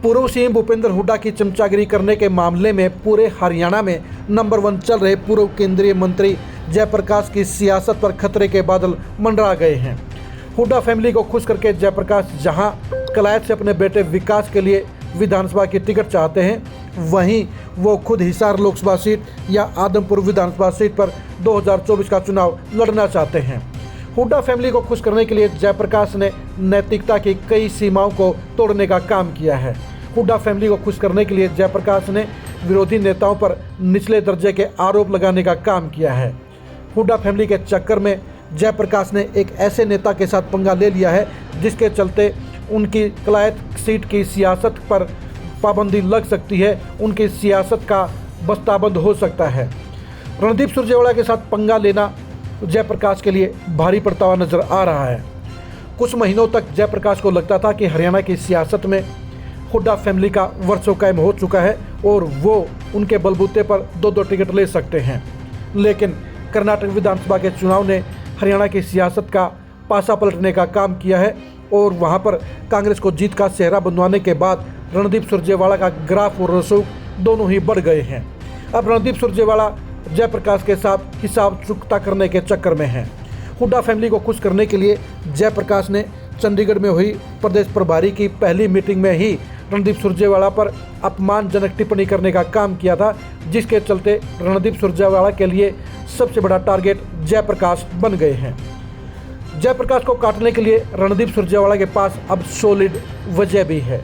पूर्व सीएम भूपेंद्र हुड्डा की चमचागिरी करने के मामले में पूरे हरियाणा में नंबर 1 चल रहे पूर्व केंद्रीय मंत्री जयप्रकाश की सियासत पर खतरे के बादल मंडरा गए हैं। हुड्डा फैमिली को खुश करके जयप्रकाश जहां कलायत से अपने बेटे विकास के लिए विधानसभा की टिकट चाहते हैं, वहीं वो खुद हिसार लोकसभा सीट या आदमपुर विधानसभा सीट पर 2024 का चुनाव लड़ना चाहते हैं। हुड्डा फैमिली को खुश करने के लिए जयप्रकाश ने नैतिकता की कई सीमाओं को तोड़ने का काम किया है। हुड्डा फैमिली को खुश करने के लिए जयप्रकाश ने विरोधी नेताओं पर निचले दर्जे के आरोप लगाने का काम किया है। हुड्डा फैमिली के चक्कर में जयप्रकाश ने एक ऐसे नेता के साथ पंगा ले लिया है जिसके चलते उनकी कलायत सीट की सियासत पर पाबंदी लग सकती है, उनकी सियासत का बस्ताबंद हो सकता है। रणदीप सुरजेवाला के साथ पंगा लेना जयप्रकाश के लिए भारी पड़ता हुआ नजर आ रहा है। कुछ महीनों तक जयप्रकाश को लगता था कि हरियाणा की सियासत में हुड्डा फैमिली का वर्चस्व कायम हो चुका है और वो उनके बलबूते पर 2-2 टिकट ले सकते हैं, लेकिन कर्नाटक विधानसभा के चुनाव ने हरियाणा की सियासत का पासा पलटने का काम किया है और वहां पर कांग्रेस को जीत का सेहरा बनवाने के बाद रणदीप सुरजेवाला का ग्राफ और रसूख दोनों ही बढ़ गए हैं। अब रणदीप सुरजेवाला जयप्रकाश के साथ हिसाब चुकता करने के चक्कर में हैं। हुड्डा फैमिली को खुश करने के लिए जयप्रकाश ने चंडीगढ़ में हुई प्रदेश प्रभारी की पहली मीटिंग में ही रणदीप सुरजेवाला पर अपमानजनक टिप्पणी करने का काम किया था, जिसके चलते रणदीप सुरजेवाला के लिए सबसे बड़ा टारगेट जयप्रकाश बन गए हैं। जयप्रकाश को काटने के लिए रणदीप सुरजेवाला के पास अब सॉलिड वजह भी है।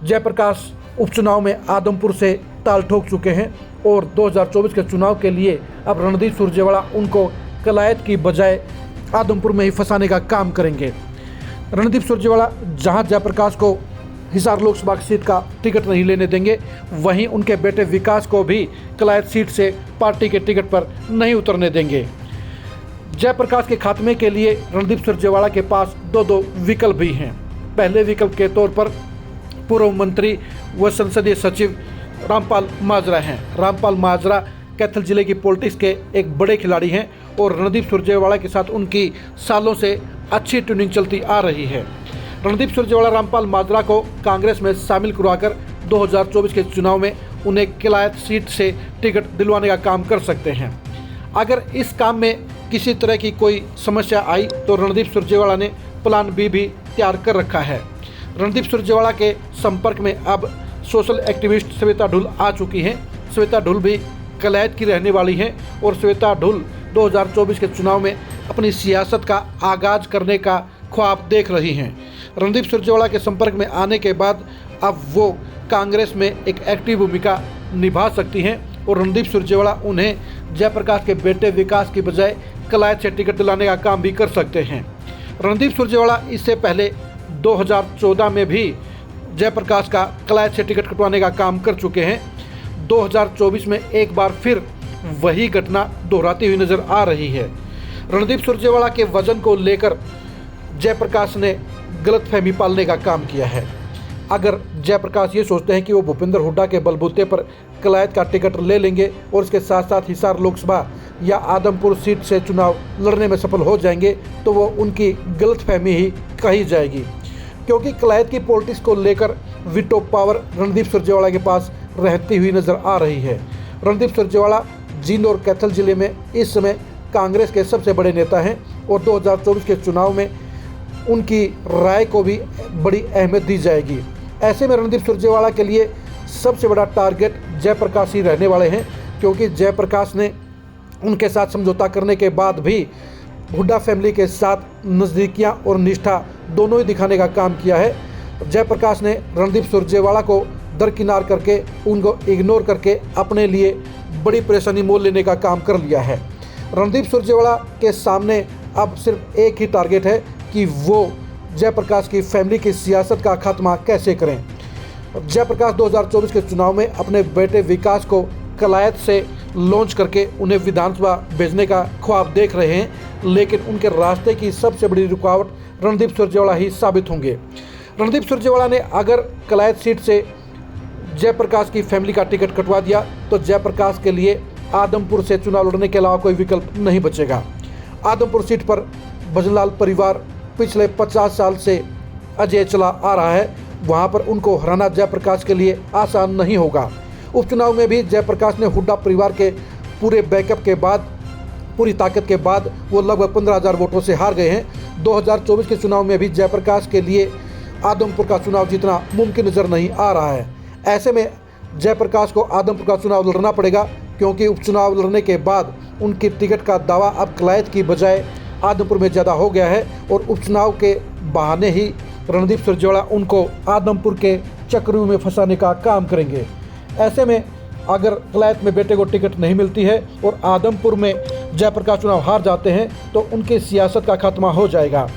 जयप्रकाश उपचुनाव में आदमपुर से ताल ठोक चुके हैं और 2024 के चुनाव के लिए अब रणदीप सुरजेवाला उनको कलायत की बजाय आदमपुर में ही फंसाने का काम करेंगे। रणदीप सुरजेवाला जहां जयप्रकाश को हिसार लोकसभा सीट का टिकट नहीं लेने देंगे, वहीं उनके बेटे विकास को भी कलायत सीट से पार्टी के टिकट पर नहीं उतरने देंगे। जयप्रकाश के खात्मे के लिए रणदीप सुरजेवाला के पास 2 विकल्प भी हैं। पहले विकल्प के तौर पर पूर्व मंत्री व संसदीय सचिव रामपाल माजरा हैं। रामपाल माजरा कैथल जिले की पॉलिटिक्स के एक बड़े खिलाड़ी हैं और रणदीप सुरजेवाला के साथ उनकी सालों से अच्छी ट्यूनिंग चलती आ रही है। रणदीप सुरजेवाला रामपाल माजरा को कांग्रेस में शामिल करवाकर 2024 के चुनाव में उन्हें कलायत सीट से टिकट दिलवाने का काम कर सकते हैं। अगर इस काम में किसी तरह की कोई समस्या आई तो रणदीप सुरजेवाला ने प्लान बी भी तैयार कर रखा है। रणदीप सुरजेवाला के संपर्क में अब सोशल एक्टिविस्ट श्वेता ढुल आ चुकी हैं। श्वेता ढुल भी कलायत की रहने वाली हैं और श्वेता ढुल 2024 के चुनाव में अपनी सियासत का आगाज करने का ख्वाब देख रही हैं। रणदीप सुरजेवाला के संपर्क में आने के बाद अब वो कांग्रेस में एक एक्टिव भूमिका निभा सकती हैं और रणदीप सुरजेवाला उन्हें जयप्रकाश के बेटे विकास की बजाय कलायत से टिकट दिलाने का काम भी कर सकते हैं। रणदीप सुरजेवाला इससे पहले 2014 में भी जयप्रकाश का कलायत से टिकट कटवाने का काम कर चुके हैं। 2024 में एक बार फिर वही घटना दोहराती हुई नजर आ रही है। रणदीप सुरजेवाला के वजन को लेकर जयप्रकाश ने गलतफहमी पालने का काम किया है। अगर जयप्रकाश ये सोचते हैं कि वो भूपेंद्र हुड्डा के बलबूते पर कलायत का टिकट ले लेंगे और इसके साथ साथ हिसार लोकसभा या आदमपुर सीट से चुनाव लड़ने में सफल हो जाएंगे, तो वो उनकी गलतफहमी ही कही जाएगी, क्योंकि कलायत की पॉलिटिक्स को लेकर वीटो पावर रणदीप सुरजेवाला के पास रहती हुई नजर आ रही है। रणदीप सुरजेवाला जींद और कैथल जिले में इस समय कांग्रेस के सबसे बड़े नेता हैं और 2024 के चुनाव में उनकी राय को भी बड़ी अहमियत दी जाएगी। ऐसे में रणदीप सुरजेवाला के लिए सबसे बड़ा टारगेट जयप्रकाश ही रहने वाले हैं, क्योंकि जयप्रकाश ने उनके साथ समझौता करने के बाद भी हुड्डा फैमिली के साथ नज़दीकियां और निष्ठा दोनों ही दिखाने का काम किया है। जयप्रकाश ने रणदीप सुरजेवाला को दरकिनार करके, उनको इग्नोर करके अपने लिए बड़ी परेशानी मोल लेने का काम कर लिया है। रणदीप सुरजेवाला के सामने अब सिर्फ एक ही टारगेट है कि वो जयप्रकाश की फैमिली की सियासत का खात्मा कैसे करें। जयप्रकाश 2024 के चुनाव में अपने बेटे विकास को कलायत से लॉन्च करके उन्हें विधानसभा भेजने का ख्वाब देख रहे हैं, लेकिन उनके रास्ते की सबसे बड़ी रुकावट रणदीप सुरजेवाला ही साबित होंगे। रणदीप सुरजेवाला ने अगर कलायत सीट से जयप्रकाश की फैमिली का टिकट कटवा दिया तो जयप्रकाश के लिए आदमपुर से चुनाव लड़ने के अलावा कोई विकल्प नहीं बचेगा। आदमपुर सीट पर भजनलाल परिवार पिछले 50 साल से अजय चला आ रहा है वहां पर उनको हराना जयप्रकाश के लिए आसान नहीं होगा। उपचुनाव में भी जयप्रकाश ने हुड्डा परिवार के पूरे बैकअप के बाद, पूरी ताकत के बाद वो लगभग 15,000 वोटों से हार गए हैं। 2024 के चुनाव में भी जयप्रकाश के लिए आदमपुर का चुनाव जीतना मुमकिन नज़र नहीं आ रहा है। ऐसे में जयप्रकाश को आदमपुर का चुनाव लड़ना पड़ेगा, क्योंकि उपचुनाव लड़ने के बाद उनकी टिकट का दावा अब कलायत की बजाय आदमपुर में ज़्यादा हो गया है और उपचुनाव के बहाने ही रणदीप सुरजेवाला उनको आदमपुर के चक्करों में फंसाने का काम करेंगे। ऐसे में अगर कलायत में बेटे को टिकट नहीं मिलती है और आदमपुर में जयप्रकाश चुनाव हार जाते हैं तो उनकी सियासत का खात्मा हो जाएगा।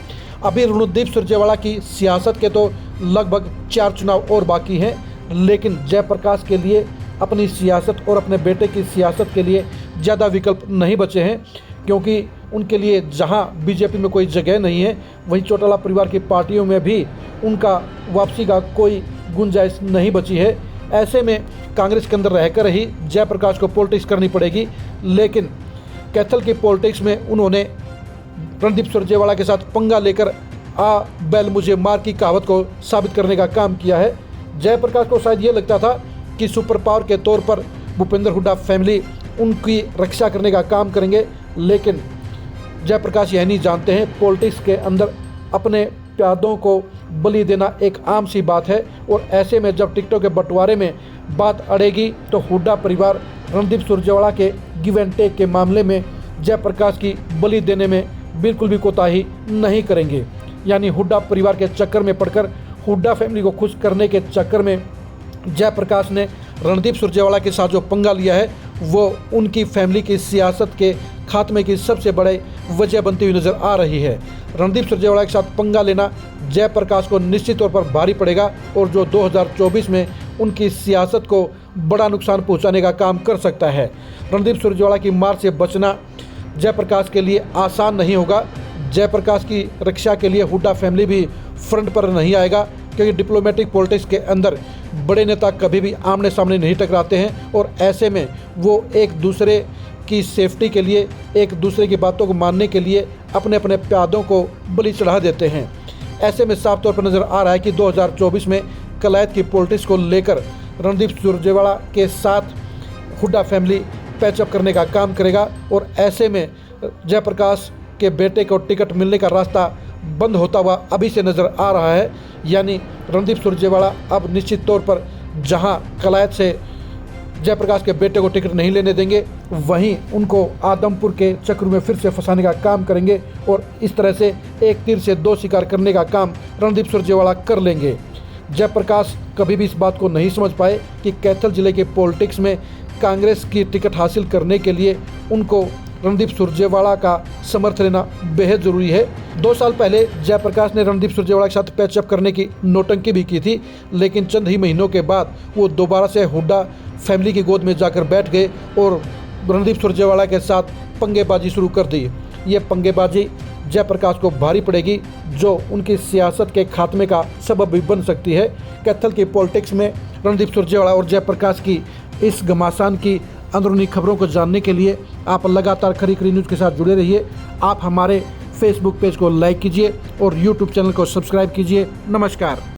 अभी रणदीप सुरजेवाला की सियासत के तो लगभग 4 चुनाव और बाकी हैं, लेकिन जयप्रकाश के लिए अपनी सियासत और अपने बेटे की सियासत के लिए ज़्यादा विकल्प नहीं बचे हैं, क्योंकि उनके लिए जहां बीजेपी में कोई जगह नहीं है, वहीं चौटाला परिवार की पार्टियों में भी उनका वापसी का कोई गुंजाइश नहीं बची है। ऐसे में कांग्रेस के अंदर रहकर ही जयप्रकाश को पॉलिटिक्स करनी पड़ेगी, लेकिन कैथल की पॉलिटिक्स में उन्होंने रणदीप सुरजेवाला के साथ पंगा लेकर आ बैल मुझे मार की कहावत को साबित करने का काम किया है। जयप्रकाश को शायद ये लगता था कि सुपर पावर के तौर पर भूपेंद्र हुड्डा फैमिली उनकी रक्षा करने का काम करेंगे, लेकिन जयप्रकाश यह नहीं जानते हैं पॉलिटिक्स के अंदर अपने प्यादों को बलि देना एक आम सी बात है। और ऐसे में जब टिकटों के बंटवारे में बात अड़ेगी तो हुड्डा परिवार रणदीप सुरजेवाला के गिव एंड टेक के मामले में जयप्रकाश की बलि देने में बिल्कुल भी कोताही नहीं करेंगे। यानी हुड्डा परिवार के चक्कर में पड़कर, हुड्डा फैमिली को खुश करने के चक्कर में जयप्रकाश ने रणदीप सुरजेवाला के साथ जो पंगा लिया है वो उनकी फैमिली की सियासत के खात्मे की सबसे बड़ी वजह बनती हुई नज़र आ रही है। रणदीप सुरजेवाला के साथ पंगा लेना जयप्रकाश को निश्चित तौर पर भारी पड़ेगा और जो 2024 में उनकी सियासत को बड़ा नुकसान पहुंचाने का काम कर सकता है। रणदीप सुरजेवाला की मार से बचना जयप्रकाश के लिए आसान नहीं होगा। जयप्रकाश की रक्षा के लिए हुड्डा फैमिली भी फ्रंट पर नहीं आएगा, क्योंकि डिप्लोमेटिक पॉलिटिक्स के अंदर बड़े नेता कभी भी आमने सामने नहीं टकराते हैं और ऐसे में वो एक दूसरे की सेफ्टी के लिए, एक दूसरे की बातों को मानने के लिए अपने अपने प्यादों को बलि चढ़ा देते हैं। ऐसे में साफ तौर पर नज़र आ रहा है कि 2024 में कलायत की पॉलिटिक्स को लेकर रणदीप सुरजेवाला के साथ हुड्डा फैमिली पैचअप करने का काम करेगा और ऐसे में जयप्रकाश के बेटे को टिकट मिलने का रास्ता बंद होता हुआ अभी से नज़र आ रहा है। यानी रणदीप सुरजेवाला अब निश्चित तौर पर जहां कलायत से जयप्रकाश के बेटे को टिकट नहीं लेने देंगे, वहीं उनको आदमपुर के चक्र में फिर से फंसाने का काम करेंगे और इस तरह से एक तीर से 2 शिकार करने का काम रणदीप सुरजेवाला कर लेंगे। जयप्रकाश कभी भी इस बात को नहीं समझ पाए कि कैथल जिले के पॉलिटिक्स में कांग्रेस की टिकट हासिल करने के लिए उनको रणदीप सुरजेवाला का समर्थन लेना बेहद ज़रूरी है। 2 साल पहले जयप्रकाश ने रणदीप सुरजेवाला के साथ पैचअप करने की नौटंकी भी की थी, लेकिन चंद ही महीनों के बाद वो दोबारा से हुड्डा फैमिली की गोद में जाकर बैठ गए और रणदीप सुरजेवाला के साथ पंगेबाजी शुरू कर दी। ये पंगेबाजी जयप्रकाश को भारी पड़ेगी, जो उनकी सियासत के खात्मे का सबब भी बन सकती है। कैथल की पॉलिटिक्स में रणदीप सुरजेवाला और जयप्रकाश की इस घमासान की अंदरूनी खबरों को जानने के लिए आप लगातार खरी खरी न्यूज़ के साथ जुड़े रहिए। आप हमारे फेसबुक पेज को लाइक कीजिए और यूट्यूब चैनल को सब्सक्राइब कीजिए। नमस्कार।